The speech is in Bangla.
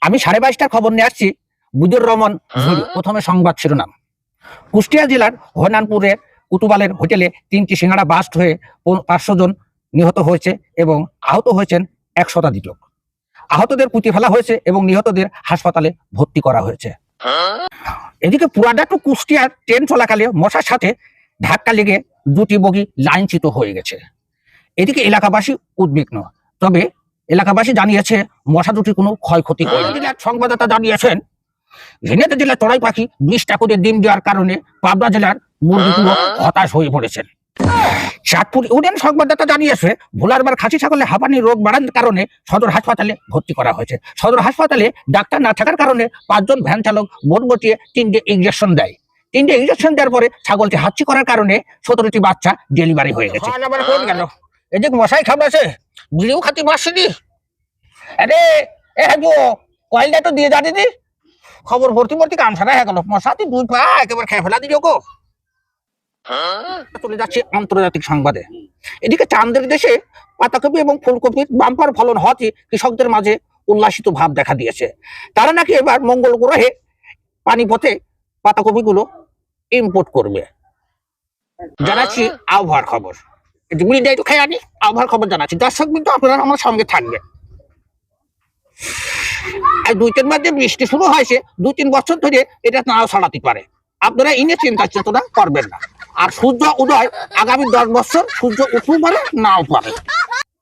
আমি 22:30টার খবর নিয়ে আসছি। বুজুর রহমান ঝুরি। প্রথমে সংবাদ শিরোনাম। কুষ্টিয়া জেলার হরিনানপুরের কুতুবালের হোটেলে 3টি সিঙ্গাড়া বাস্ট হয়ে 500 জন নিহত হয়েছে এবং আহত হয়েছেন 1 শতাধিক লোক। আহতদের পুঁতে ফেলা হয়েছে এবং নিহতদের হাসপাতালে ভর্তি করা হয়েছে। এদিকে পুরাডা টু কুষ্টিয়ার ট্রেন চলাকালে মশার সাথে ধাক্কা লেগে 2টি বগি লাইনচ্যুত হয়ে গেছে। এদিকে এলাকাবাসী উদ্বিগ্ন, তবে এলাকাবাসী জানিয়েছে মশা দুটির কোনো ক্ষয়ক্ষতি হয়নি। জেলার সংবাদদাতা জানিয়েছেন ঝিনাইদহ জেলার চড়াই পাখি 20টা করে ডিম দেওয়ার কারণে পাবনা জেলার মুরগিগুলো হতাশ হয়ে পড়েছেন। চাঁদপুর ইউনিয়ন সংবাদদাতা জানিয়েছে ভোলারবার খাসি ছাগলে হাঁপানি রোগ বাড়ার কারণে সদর হাসপাতালে ভর্তি করা হয়েছে। সদর হাসপাতালে ডাক্তার না থাকার কারণে 5 জন ভ্যান চালক বোন গটিয়ে 3টে ইঞ্জেকশন দেয়। 3টে ইঞ্জেকশন দেওয়ার পরে ছাগলটি হাঁচি করার কারণে 17টি বাচ্চা ডেলিভারি হয়ে গেছে। এদিকে মশাই খাবলাছে, বিড়িও খাতি মাসিনি। আরে এ হাজু কয়েলটা তো দিয়ে যা দিদি। খবর ভর্তি ভর্তি কাম সারা হয়ে গেল, মশাতি 2 পা একেবারে খেয়ে ফেলা দিল গো। চলে যাচ্ছে আন্তর্জাতিক সংবাদে। এদিকে চাঁদের দেশে পাতাকপি এবং ফুলকপির বাম্পার ফলন হওয়াতে কৃষকদের মাঝে উল্লাসিত ভাব দেখা দিয়েছে। তারা নাকি এবার মঙ্গল গ্রহে পানিপথে পাতাকপিগুলো ইম্পোর্ট করবে। জানাচ্ছি আবহাওয়ার খবর। মিডিয়ায় তো খেয়ে আনি, আবহাওয়ার খবর জানাচ্ছি। দর্শক বিন্দু আপনারা আমার সঙ্গে থাকবে। আর 2-3 মাস যে বৃষ্টি শুরু হয়েছে, 2-3 বছর ধরে এটা নাও ছাড়াতে পারে। আপনারা ইনে চিন্তা চেতনা করবেন না। আর সূর্য উদয় আগামী 10 বছর সূর্য উঠতেও পারে, নাও পারে।